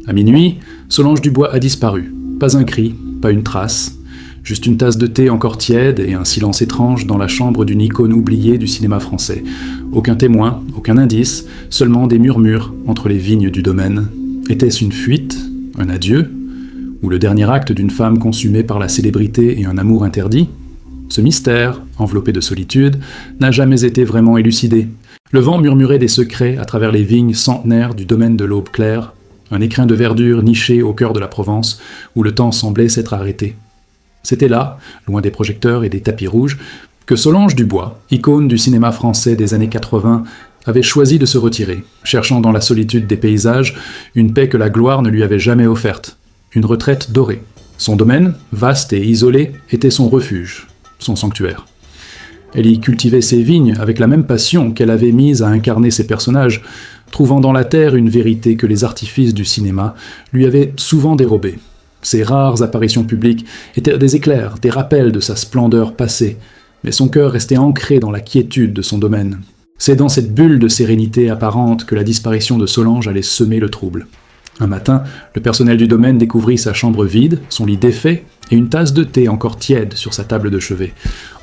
À minuit, Solange Dubois a disparu. Pas un cri, pas une trace. Juste une tasse de thé encore tiède et un silence étrange dans la chambre d'une icône oubliée du cinéma français. Aucun témoin, aucun indice, seulement des murmures entre les vignes du domaine. Était-ce une fuite, un adieu, ou le dernier acte d'une femme consumée par la célébrité et un amour interdit ? Ce mystère, enveloppé de solitude, n'a jamais été vraiment élucidé. Le vent murmurait des secrets à travers les vignes centenaires du domaine de l'Aube claire, un écrin de verdure niché au cœur de la Provence, où le temps semblait s'être arrêté. C'était là, loin des projecteurs et des tapis rouges, que Solange Dubois, icône du cinéma français des années 80, avait choisi de se retirer, cherchant dans la solitude des paysages une paix que la gloire ne lui avait jamais offerte, une retraite dorée. Son domaine, vaste et isolé, était son refuge, son sanctuaire. Elle y cultivait ses vignes avec la même passion qu'elle avait mise à incarner ses personnages, trouvant dans la terre une vérité que les artifices du cinéma lui avaient souvent dérobée. Ses rares apparitions publiques étaient des éclairs, des rappels de sa splendeur passée, mais son cœur restait ancré dans la quiétude de son domaine. C'est dans cette bulle de sérénité apparente que la disparition de Solange allait semer le trouble. Un matin, le personnel du domaine découvrit sa chambre vide, son lit défait, et une tasse de thé encore tiède sur sa table de chevet.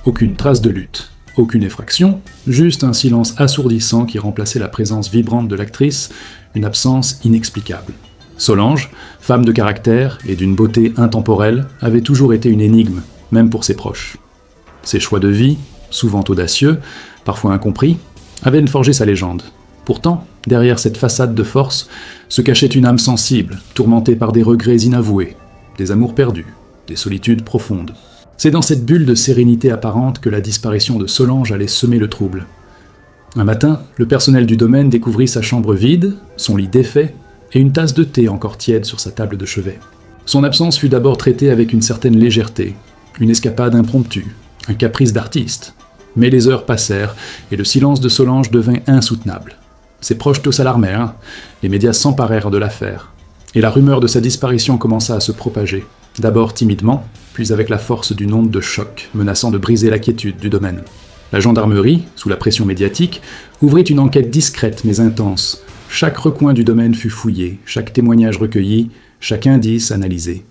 Aucune trace de lutte, aucune effraction, juste un silence assourdissant qui remplaçait la présence vibrante de l'actrice, une absence inexplicable. Solange, femme de caractère et d'une beauté intemporelle, avait toujours été une énigme, même pour ses proches. Ses choix de vie, souvent audacieux, parfois incompris, avaient forgé sa légende. Pourtant, derrière cette façade de force, se cachait une âme sensible, tourmentée par des regrets inavoués, des amours perdus, des solitudes profondes. C'est dans cette bulle de sérénité apparente que la disparition de Solange allait semer le trouble. Un matin, le personnel du domaine découvrit sa chambre vide, son lit défait, et une tasse de thé encore tiède sur sa table de chevet. Son absence fut d'abord traitée avec une certaine légèreté, une escapade impromptue, un caprice d'artiste. Mais les heures passèrent, et le silence de Solange devint insoutenable. Ses proches tous s'alarmèrent, les médias s'emparèrent de l'affaire, et la rumeur de sa disparition commença à se propager, d'abord timidement, puis avec la force d'une onde de choc, menaçant de briser la quiétude du domaine. La gendarmerie, sous la pression médiatique, ouvrit une enquête discrète mais intense. Chaque recoin du domaine fut fouillé, chaque témoignage recueilli, chaque indice analysé.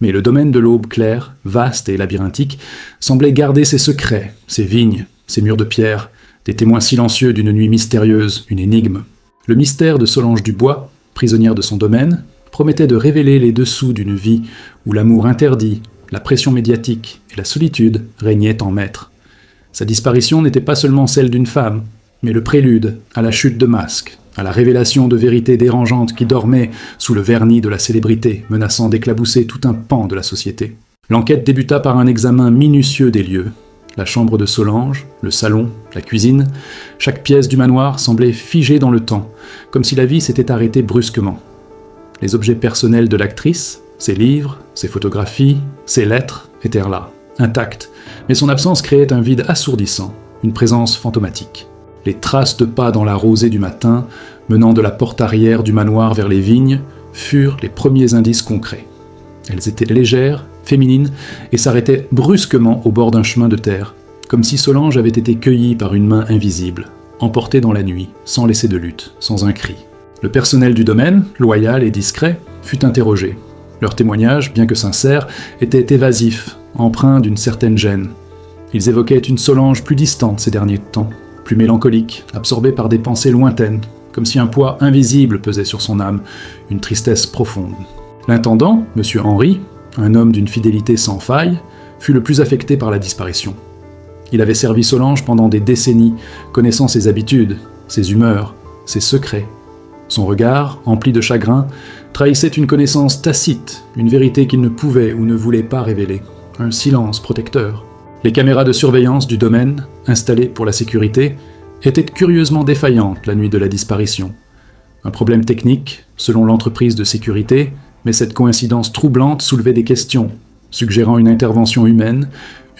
Mais le domaine de l'Aube claire, vaste et labyrinthique, semblait garder ses secrets, ses vignes, ses murs de pierre, des témoins silencieux d'une nuit mystérieuse, une énigme. Le mystère de Solange Dubois, prisonnière de son domaine, promettait de révéler les dessous d'une vie où l'amour interdit, la pression médiatique et la solitude régnaient en maître. Sa disparition n'était pas seulement celle d'une femme, mais le prélude à la chute de masques, à la révélation de vérités dérangeantes qui dormaient sous le vernis de la célébrité, menaçant d'éclabousser tout un pan de la société. L'enquête débuta par un examen minutieux des lieux. La chambre de Solange, le salon, la cuisine, chaque pièce du manoir semblait figée dans le temps, comme si la vie s'était arrêtée brusquement. Les objets personnels de l'actrice, ses livres, ses photographies, ses lettres, étaient là, intacts, mais son absence créait un vide assourdissant, une présence fantomatique. Les traces de pas dans la rosée du matin, menant de la porte arrière du manoir vers les vignes, furent les premiers indices concrets. Elles étaient légères, féminines, et s'arrêtaient brusquement au bord d'un chemin de terre, comme si Solange avait été cueillie par une main invisible, emportée dans la nuit, sans laisser de lutte, sans un cri. Le personnel du domaine, loyal et discret, fut interrogé. Leurs témoignages, bien que sincères, étaient évasifs, empreints d'une certaine gêne. Ils évoquaient une Solange plus distante ces derniers temps, plus mélancolique, absorbée par des pensées lointaines, comme si un poids invisible pesait sur son âme, une tristesse profonde. L'intendant, M. Henry, un homme d'une fidélité sans faille, fut le plus affecté par la disparition. Il avait servi Solange pendant des décennies, connaissant ses habitudes, ses humeurs, ses secrets. Son regard, empli de chagrin, trahissait une connaissance tacite, une vérité qu'il ne pouvait ou ne voulait pas révéler, un silence protecteur. Les caméras de surveillance du domaine, installées pour la sécurité, étaient curieusement défaillantes la nuit de la disparition. Un problème technique, selon l'entreprise de sécurité, mais cette coïncidence troublante soulevait des questions, suggérant une intervention humaine,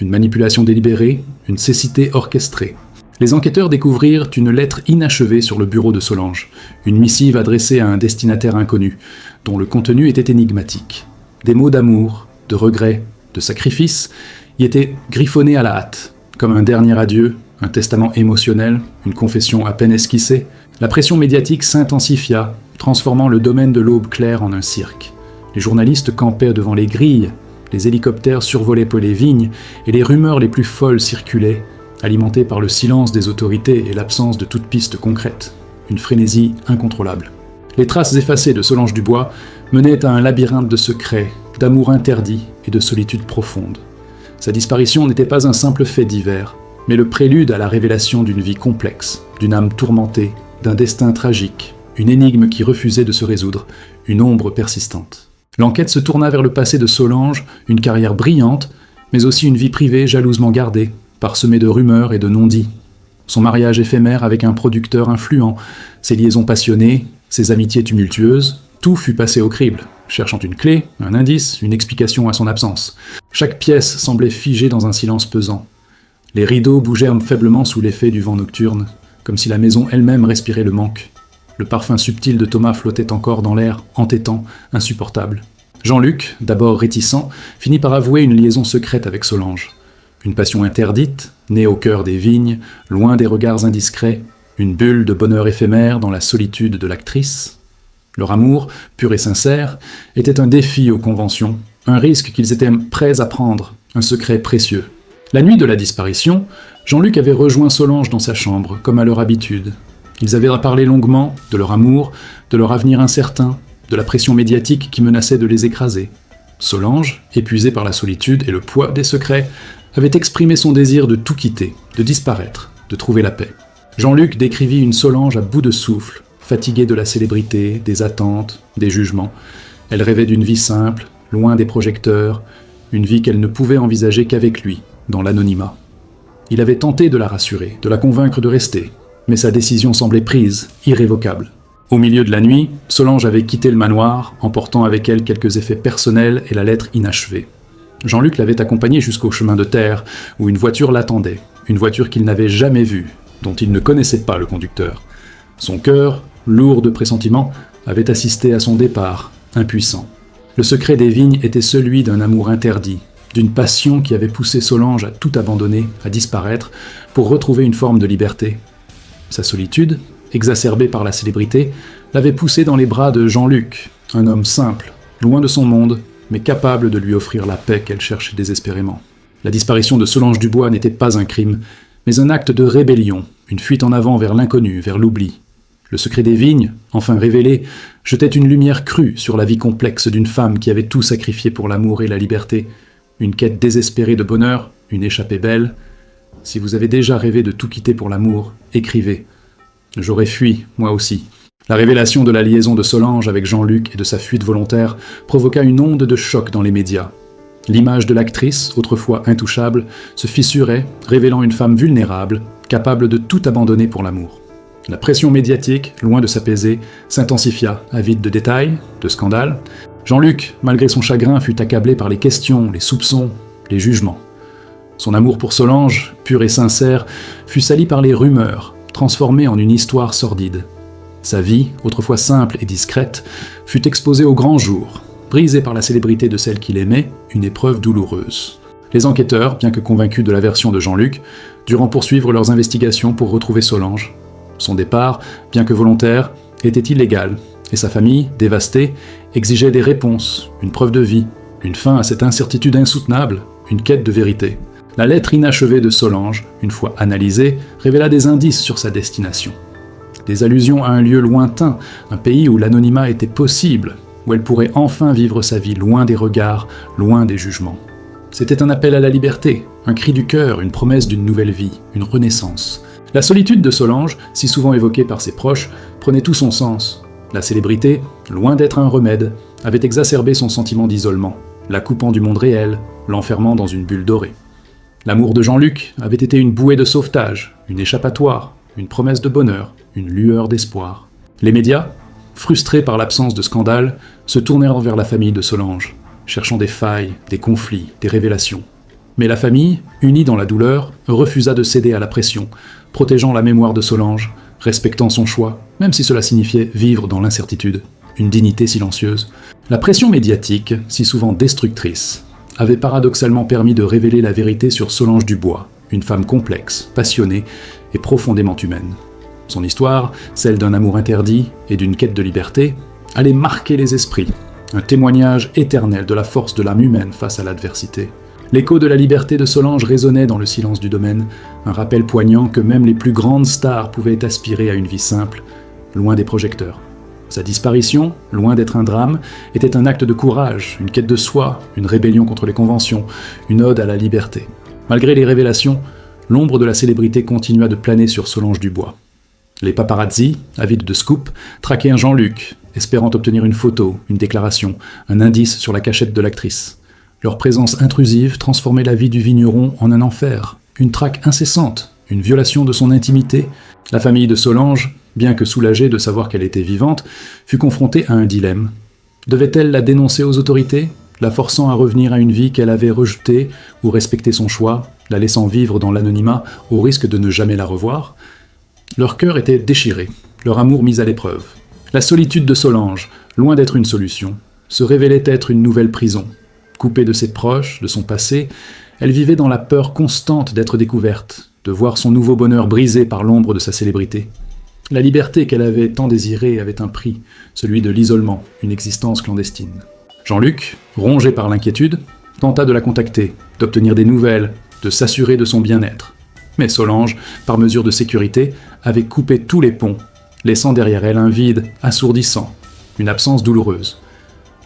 une manipulation délibérée, une cécité orchestrée. Les enquêteurs découvrirent une lettre inachevée sur le bureau de Solange, une missive adressée à un destinataire inconnu, dont le contenu était énigmatique. Des mots d'amour, de regret, de sacrifice y étaient griffonnés à la hâte, comme un dernier adieu, un testament émotionnel, une confession à peine esquissée. La pression médiatique s'intensifia, transformant le domaine de l'Aube claire en un cirque. Les journalistes campaient devant les grilles, les hélicoptères survolaient peu les vignes, et les rumeurs les plus folles circulaient, alimentées par le silence des autorités et l'absence de toute piste concrète. Une frénésie incontrôlable. Les traces effacées de Solange Dubois menaient à un labyrinthe de secrets, d'amour interdit et de solitude profonde. Sa disparition n'était pas un simple fait divers, mais le prélude à la révélation d'une vie complexe, d'une âme tourmentée, d'un destin tragique, une énigme qui refusait de se résoudre, une ombre persistante. L'enquête se tourna vers le passé de Solange, une carrière brillante, mais aussi une vie privée jalousement gardée, parsemée de rumeurs et de non-dits. Son mariage éphémère avec un producteur influent, ses liaisons passionnées, ses amitiés tumultueuses, tout fut passé au crible, cherchant une clé, un indice, une explication à son absence. Chaque pièce semblait figée dans un silence pesant. Les rideaux bougeaient faiblement sous l'effet du vent nocturne, comme si la maison elle-même respirait le manque. Le parfum subtil de Thomas flottait encore dans l'air, entêtant, insupportable. Jean-Luc, d'abord réticent, finit par avouer une liaison secrète avec Solange. Une passion interdite, née au cœur des vignes, loin des regards indiscrets, une bulle de bonheur éphémère dans la solitude de l'actrice. Leur amour, pur et sincère, était un défi aux conventions, un risque qu'ils étaient prêts à prendre, un secret précieux. La nuit de la disparition, Jean-Luc avait rejoint Solange dans sa chambre, comme à leur habitude. Ils avaient parlé longuement de leur amour, de leur avenir incertain, de la pression médiatique qui menaçait de les écraser. Solange, épuisée par la solitude et le poids des secrets, avait exprimé son désir de tout quitter, de disparaître, de trouver la paix. Jean-Luc décrivit une Solange à bout de souffle, fatiguée de la célébrité, des attentes, des jugements. Elle rêvait d'une vie simple, loin des projecteurs, une vie qu'elle ne pouvait envisager qu'avec lui, dans l'anonymat. Il avait tenté de la rassurer, de la convaincre de rester, mais sa décision semblait prise, irrévocable. Au milieu de la nuit, Solange avait quitté le manoir, emportant avec elle quelques effets personnels et la lettre inachevée. Jean-Luc l'avait accompagnée jusqu'au chemin de terre, où une voiture l'attendait, une voiture qu'il n'avait jamais vue, dont il ne connaissait pas le conducteur. Son cœur, lourd de pressentiments, avait assisté à son départ, impuissant. Le secret des vignes était celui d'un amour interdit, d'une passion qui avait poussé Solange à tout abandonner, à disparaître, pour retrouver une forme de liberté. Sa solitude, exacerbée par la célébrité, l'avait poussée dans les bras de Jean-Luc, un homme simple, loin de son monde, mais capable de lui offrir la paix qu'elle cherchait désespérément. La disparition de Solange Dubois n'était pas un crime, mais un acte de rébellion, une fuite en avant vers l'inconnu, vers l'oubli. Le secret des vignes, enfin révélé, jetait une lumière crue sur la vie complexe d'une femme qui avait tout sacrifié pour l'amour et la liberté, une quête désespérée de bonheur, une échappée belle. Si vous avez déjà rêvé de tout quitter pour l'amour, écrivez. J'aurais fui, moi aussi. La révélation de la liaison de Solange avec Jean-Luc et de sa fuite volontaire provoqua une onde de choc dans les médias. L'image de l'actrice, autrefois intouchable, se fissurait, révélant une femme vulnérable, capable de tout abandonner pour l'amour. La pression médiatique, loin de s'apaiser, s'intensifia, avide de détails, de scandales. Jean-Luc, malgré son chagrin, fut accablé par les questions, les soupçons, les jugements. Son amour pour Solange, pur et sincère, fut sali par les rumeurs, transformé en une histoire sordide. Sa vie, autrefois simple et discrète, fut exposée au grand jour, brisée par la célébrité de celle qu'il aimait, une épreuve douloureuse. Les enquêteurs, bien que convaincus de la version de Jean-Luc, durent poursuivre leurs investigations pour retrouver Solange. Son départ, bien que volontaire, était illégal, et sa famille, dévastée, exigeait des réponses, une preuve de vie, une fin à cette incertitude insoutenable, une quête de vérité. La lettre inachevée de Solange, une fois analysée, révéla des indices sur sa destination. Des allusions à un lieu lointain, un pays où l'anonymat était possible, où elle pourrait enfin vivre sa vie loin des regards, loin des jugements. C'était un appel à la liberté, un cri du cœur, une promesse d'une nouvelle vie, une renaissance. La solitude de Solange, si souvent évoquée par ses proches, prenait tout son sens. La célébrité, loin d'être un remède, avait exacerbé son sentiment d'isolement, la coupant du monde réel, l'enfermant dans une bulle dorée. L'amour de Jean-Luc avait été une bouée de sauvetage, une échappatoire, une promesse de bonheur, une lueur d'espoir. Les médias, frustrés par l'absence de scandale, se tournèrent vers la famille de Solange, cherchant des failles, des conflits, des révélations. Mais la famille, unie dans la douleur, refusa de céder à la pression, protégeant la mémoire de Solange, respectant son choix, même si cela signifiait vivre dans l'incertitude, une dignité silencieuse. La pression médiatique, si souvent destructrice, avait paradoxalement permis de révéler la vérité sur Solange Dubois, une femme complexe, passionnée et profondément humaine. Son histoire, celle d'un amour interdit et d'une quête de liberté, allait marquer les esprits, un témoignage éternel de la force de l'âme humaine face à l'adversité. L'écho de la liberté de Solange résonnait dans le silence du domaine, un rappel poignant que même les plus grandes stars pouvaient aspirer à une vie simple, loin des projecteurs. Sa disparition, loin d'être un drame, était un acte de courage, une quête de soi, une rébellion contre les conventions, une ode à la liberté. Malgré les révélations, l'ombre de la célébrité continua de planer sur Solange Dubois. Les paparazzi, avides de scoop, traquaient un Jean-Luc, espérant obtenir une photo, une déclaration, un indice sur la cachette de l'actrice. Leur présence intrusive transformait la vie du vigneron en un enfer, une traque incessante, une violation de son intimité. La famille de Solange, bien que soulagée de savoir qu'elle était vivante, fut confrontée à un dilemme. Devait-elle la dénoncer aux autorités, la forçant à revenir à une vie qu'elle avait rejetée ou respecter son choix, la laissant vivre dans l'anonymat au risque de ne jamais la revoir? Leur cœur était déchiré, leur amour mis à l'épreuve. La solitude de Solange, loin d'être une solution, se révélait être une nouvelle prison. Coupée de ses proches, de son passé, elle vivait dans la peur constante d'être découverte, de voir son nouveau bonheur brisé par l'ombre de sa célébrité. La liberté qu'elle avait tant désirée avait un prix, celui de l'isolement, une existence clandestine. Jean-Luc, rongé par l'inquiétude, tenta de la contacter, d'obtenir des nouvelles, de s'assurer de son bien-être. Mais Solange, par mesure de sécurité, avait coupé tous les ponts, laissant derrière elle un vide assourdissant, une absence douloureuse.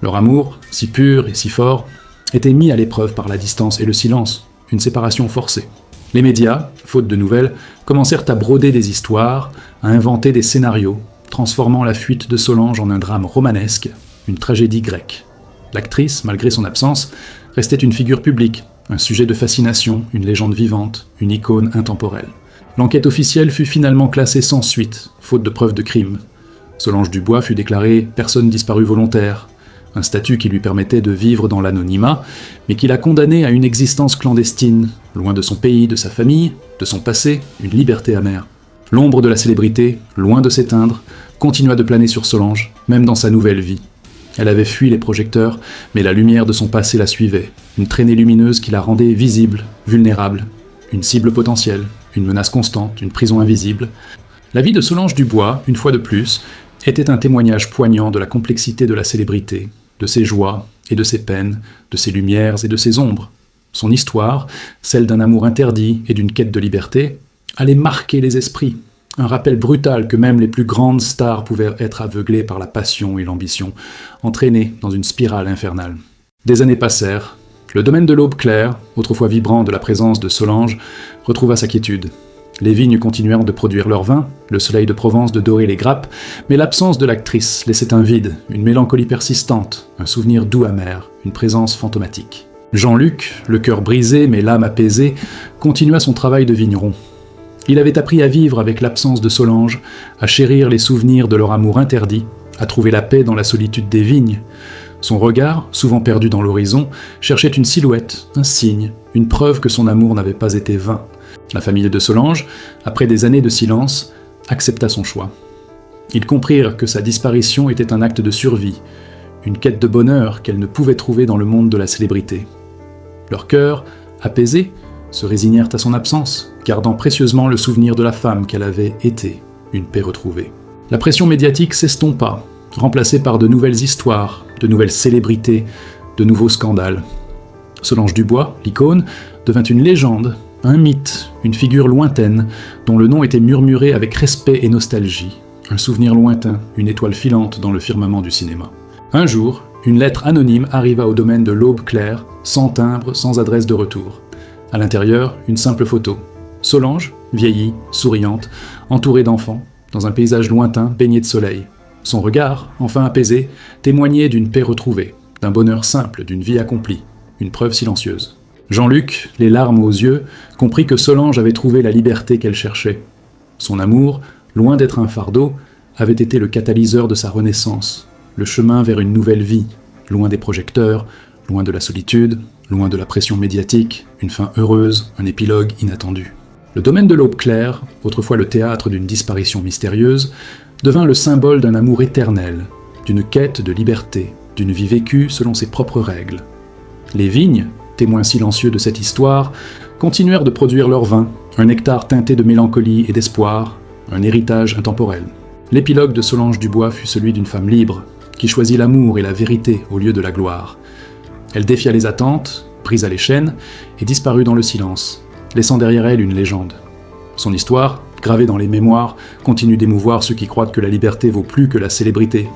Leur amour, si pur et si fort, était mis à l'épreuve par la distance et le silence, une séparation forcée. Les médias, faute de nouvelles, commencèrent à broder des histoires, à inventer des scénarios, transformant la fuite de Solange en un drame romanesque, une tragédie grecque. L'actrice, malgré son absence, restait une figure publique, un sujet de fascination, une légende vivante, une icône intemporelle. L'enquête officielle fut finalement classée sans suite, faute de preuves de crime. Solange Dubois fut déclarée personne disparue volontaire, un statut qui lui permettait de vivre dans l'anonymat, mais qui l'a condamnée à une existence clandestine, loin de son pays, de sa famille, de son passé, une liberté amère. L'ombre de la célébrité, loin de s'éteindre, continua de planer sur Solange, même dans sa nouvelle vie. Elle avait fui les projecteurs, mais la lumière de son passé la suivait, une traînée lumineuse qui la rendait visible, vulnérable, une cible potentielle, une menace constante, une prison invisible. La vie de Solange Dubois, une fois de plus, était un témoignage poignant de la complexité de la célébrité, de ses joies et de ses peines, de ses lumières et de ses ombres. Son histoire, celle d'un amour interdit et d'une quête de liberté, allait marquer les esprits, un rappel brutal que même les plus grandes stars pouvaient être aveuglées par la passion et l'ambition, entraînées dans une spirale infernale. Des années passèrent, le domaine de l'Aube claire, autrefois vibrant de la présence de Solange, retrouva sa quiétude. Les vignes continuèrent de produire leur vin, le soleil de Provence de dorer les grappes, mais l'absence de l'actrice laissait un vide, une mélancolie persistante, un souvenir doux amer, une présence fantomatique. Jean-Luc, le cœur brisé mais l'âme apaisée, continua son travail de vigneron. Il avait appris à vivre avec l'absence de Solange, à chérir les souvenirs de leur amour interdit, à trouver la paix dans la solitude des vignes. Son regard, souvent perdu dans l'horizon, cherchait une silhouette, un signe, une preuve que son amour n'avait pas été vain. La famille de Solange, après des années de silence, accepta son choix. Ils comprirent que sa disparition était un acte de survie, une quête de bonheur qu'elle ne pouvait trouver dans le monde de la célébrité. Leurs cœurs, apaisés, se résignèrent à son absence, gardant précieusement le souvenir de la femme qu'elle avait été, une paix retrouvée. La pression médiatique s'estompa, remplacée par de nouvelles histoires, de nouvelles célébrités, de nouveaux scandales. Solange Dubois, l'icône, devint une légende, un mythe, une figure lointaine, dont le nom était murmuré avec respect et nostalgie, un souvenir lointain, une étoile filante dans le firmament du cinéma. Un jour, une lettre anonyme arriva au domaine de l'Aube claire, sans timbre, sans adresse de retour. À l'intérieur, une simple photo. Solange, vieillie, souriante, entourée d'enfants, dans un paysage lointain baigné de soleil. Son regard, enfin apaisé, témoignait d'une paix retrouvée, d'un bonheur simple, d'une vie accomplie, une preuve silencieuse. Jean-Luc, les larmes aux yeux, comprit que Solange avait trouvé la liberté qu'elle cherchait. Son amour, loin d'être un fardeau, avait été le catalyseur de sa renaissance, le chemin vers une nouvelle vie, loin des projecteurs, loin de la solitude, loin de la pression médiatique, une fin heureuse, un épilogue inattendu. Le domaine de l'Aube claire, autrefois le théâtre d'une disparition mystérieuse, devint le symbole d'un amour éternel, d'une quête de liberté, d'une vie vécue selon ses propres règles. Les vignes, témoins silencieux de cette histoire, continuèrent de produire leur vin, un nectar teinté de mélancolie et d'espoir, un héritage intemporel. L'épilogue de Solange Dubois fut celui d'une femme libre, qui choisit l'amour et la vérité au lieu de la gloire. Elle défia les attentes, brisa les chaînes, et disparut dans le silence, laissant derrière elle une légende. Son histoire, gravée dans les mémoires, continue d'émouvoir ceux qui croient que la liberté vaut plus que la célébrité.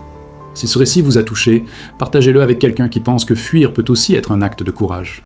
Si ce récit vous a touché, partagez-le avec quelqu'un qui pense que fuir peut aussi être un acte de courage.